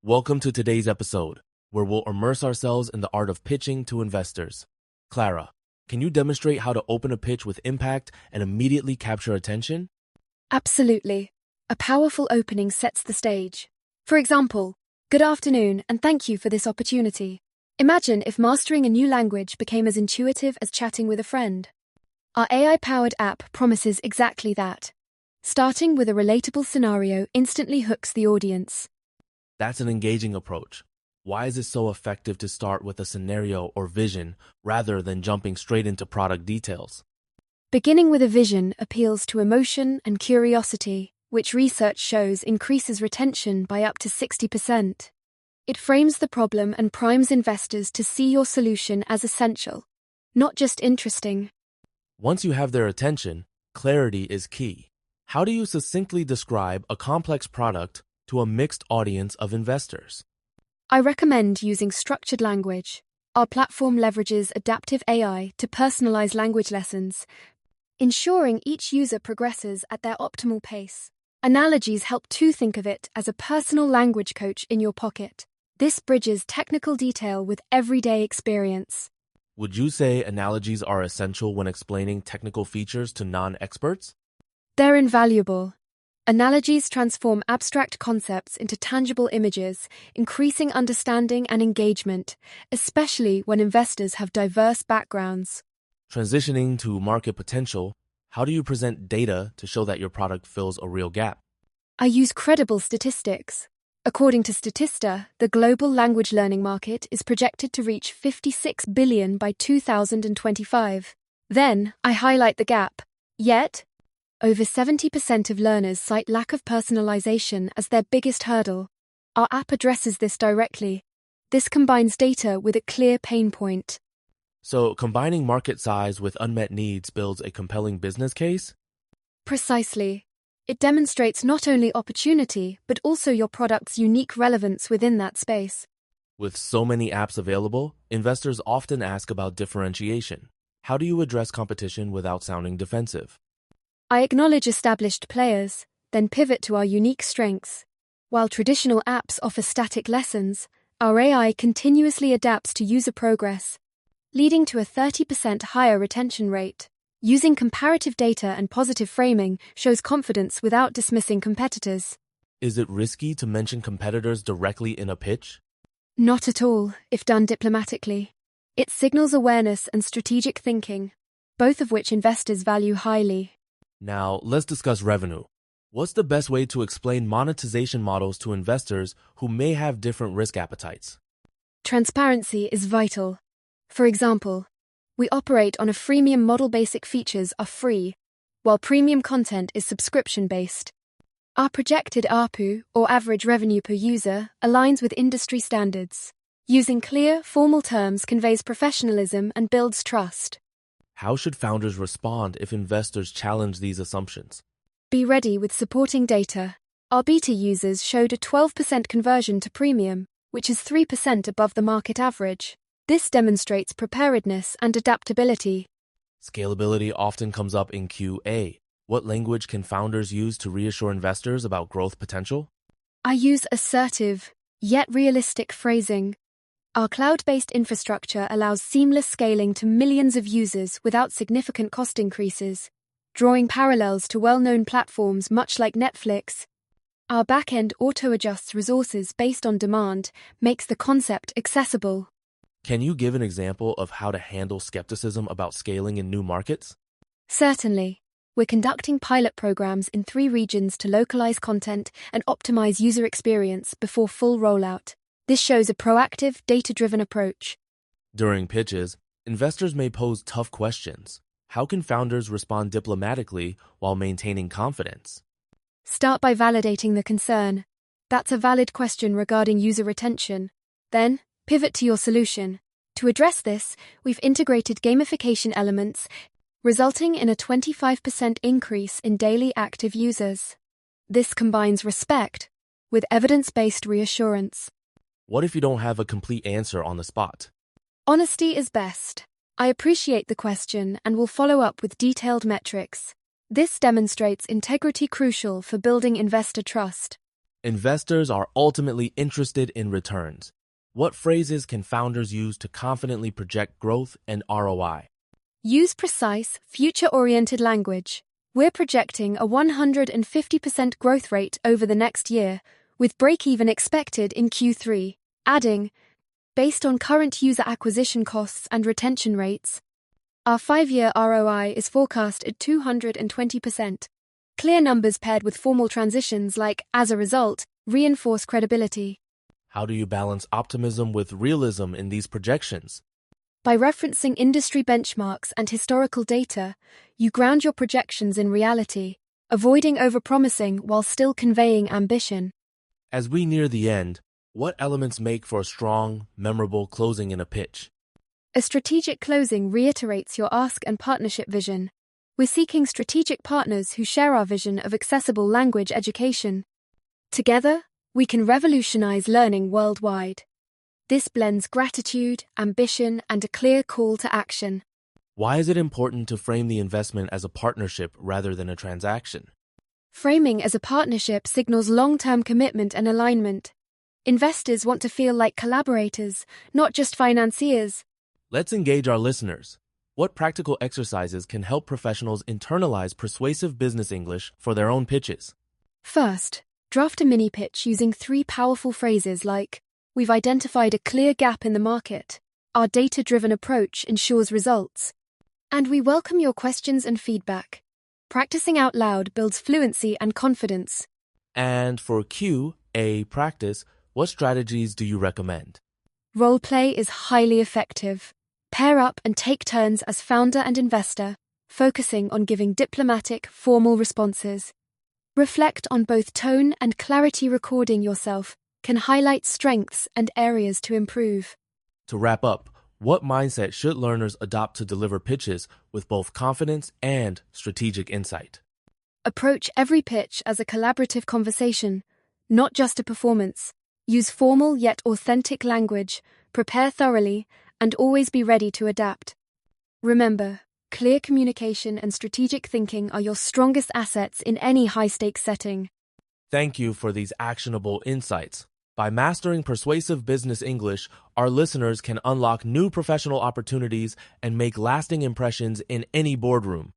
Welcome to today's episode, where we'll immerse ourselves in the art of pitching to investors. Clara, can you demonstrate how to open a pitch with impact and immediately capture attention? Absolutely. A powerful opening sets the stage. For example, "Good afternoon and thank you for this opportunity." Imagine if mastering a new language became as intuitive as chatting with a friend. Our AI-powered app promises exactly that. Starting with a relatable scenario instantly hooks the audience. That's an engaging approach. Why is it so effective to start with a scenario or vision rather than jumping straight into product details? Beginning with a vision appeals to emotion and curiosity, which research shows increases retention by up to 60%. It frames the problem and primes investors to see your solution as essential, not just interesting. Once you have their attention, clarity is key. How do you succinctly describe a complex product to a mixed audience of investors? I recommend using structured language. Our platform leverages adaptive AI to personalize language lessons, ensuring each user progresses at their optimal pace. Analogies help to think of it as a personal language coach in your pocket. This bridges technical detail with everyday experience. Would you say analogies are essential when explaining technical features to non-experts? They're invaluable. Analogies transform abstract concepts into tangible images, increasing understanding and engagement, especially when investors have diverse backgrounds. Transitioning to market potential, how do you present data to show that your product fills a real gap? I use credible statistics. According to Statista, the global language learning market is projected to reach $56 billion by 2025. Then, I highlight the gap. Yet, over 70% of learners cite lack of personalization as their biggest hurdle. Our app addresses this directly. This combines data with a clear pain point. So, combining market size with unmet needs builds a compelling business case? Precisely. It demonstrates not only opportunity, but also your product's unique relevance within that space. With so many apps available, investors often ask about differentiation. How do you address competition without sounding defensive? I acknowledge established players, then pivot to our unique strengths. While traditional apps offer static lessons, our AI continuously adapts to user progress, leading to a 30% higher retention rate. Using comparative data and positive framing shows confidence without dismissing competitors. Is it risky to mention competitors directly in a pitch? Not at all, if done diplomatically. It signals awareness and strategic thinking, both of which investors value highly. Now, let's discuss revenue. What's the best way to explain monetization models to investors who may have different risk appetites? Transparency is vital. For example, we operate on a freemium model. Basic features are free, while premium content is subscription-based. Our projected ARPU, or average revenue per user, aligns with industry standards. Using clear, formal terms conveys professionalism and builds trust. How should founders respond if investors challenge these assumptions? Be ready with supporting data. Our beta users showed a 12% conversion to premium, which is 3% above the market average. This demonstrates preparedness and adaptability. Scalability often comes up in QA. What language can founders use to reassure investors about growth potential? I use assertive, yet realistic phrasing. Our cloud-based infrastructure allows seamless scaling to millions of users without significant cost increases, drawing parallels to well-known platforms much like Netflix. Our back-end auto-adjusts resources based on demand, makes the concept accessible. Can you give an example of how to handle skepticism about scaling in new markets? Certainly. We're conducting pilot programs in 3 regions to localize content and optimize user experience before full rollout. This shows a proactive, data-driven approach. During pitches, investors may pose tough questions. How can founders respond diplomatically while maintaining confidence? Start by validating the concern. That's a valid question regarding user retention. Then, pivot to your solution. To address this, we've integrated gamification elements, resulting in a 25% increase in daily active users. This combines respect with evidence-based reassurance. What if you don't have a complete answer on the spot? Honesty is best. I appreciate the question and will follow up with detailed metrics. This demonstrates integrity crucial for building investor trust. Investors are ultimately interested in returns. What phrases can founders use to confidently project growth and ROI? Use precise, future-oriented language. We're projecting a 150% growth rate over the next year, with break-even expected in Q3, adding, based on current user acquisition costs and retention rates, our 5-year ROI is forecast at 220%. Clear numbers paired with formal transitions like, as a result, reinforce credibility. How do you balance optimism with realism in these projections? By referencing industry benchmarks and historical data, you ground your projections in reality, avoiding overpromising while still conveying ambition. As we near the end, what elements make for a strong, memorable closing in a pitch? A strategic closing reiterates your ask and partnership vision. We're seeking strategic partners who share our vision of accessible language education. Together, we can revolutionize learning worldwide. This blends gratitude, ambition, and a clear call to action. Why is it important to frame the investment as a partnership rather than a transaction? Framing as a partnership signals long-term commitment and alignment. Investors want to feel like collaborators, not just financiers. Let's engage our listeners. What practical exercises can help professionals internalize persuasive business English for their own pitches? First, draft a mini pitch using 3 powerful phrases like, we've identified a clear gap in the market, our data-driven approach ensures results, and we welcome your questions and feedback. Practicing out loud builds fluency and confidence. And for Q&A practice, what strategies do you recommend? Role play is highly effective. Pair up and take turns as founder and investor, focusing on giving diplomatic, formal responses. Reflect on both tone and clarity. Recording yourself can highlight strengths and areas to improve. To wrap up, what mindset should learners adopt to deliver pitches with both confidence and strategic insight? Approach every pitch as a collaborative conversation, not just a performance. Use formal yet authentic language, prepare thoroughly, and always be ready to adapt. Remember, clear communication and strategic thinking are your strongest assets in any high-stakes setting. Thank you for these actionable insights. By mastering persuasive business English, our listeners can unlock new professional opportunities and make lasting impressions in any boardroom.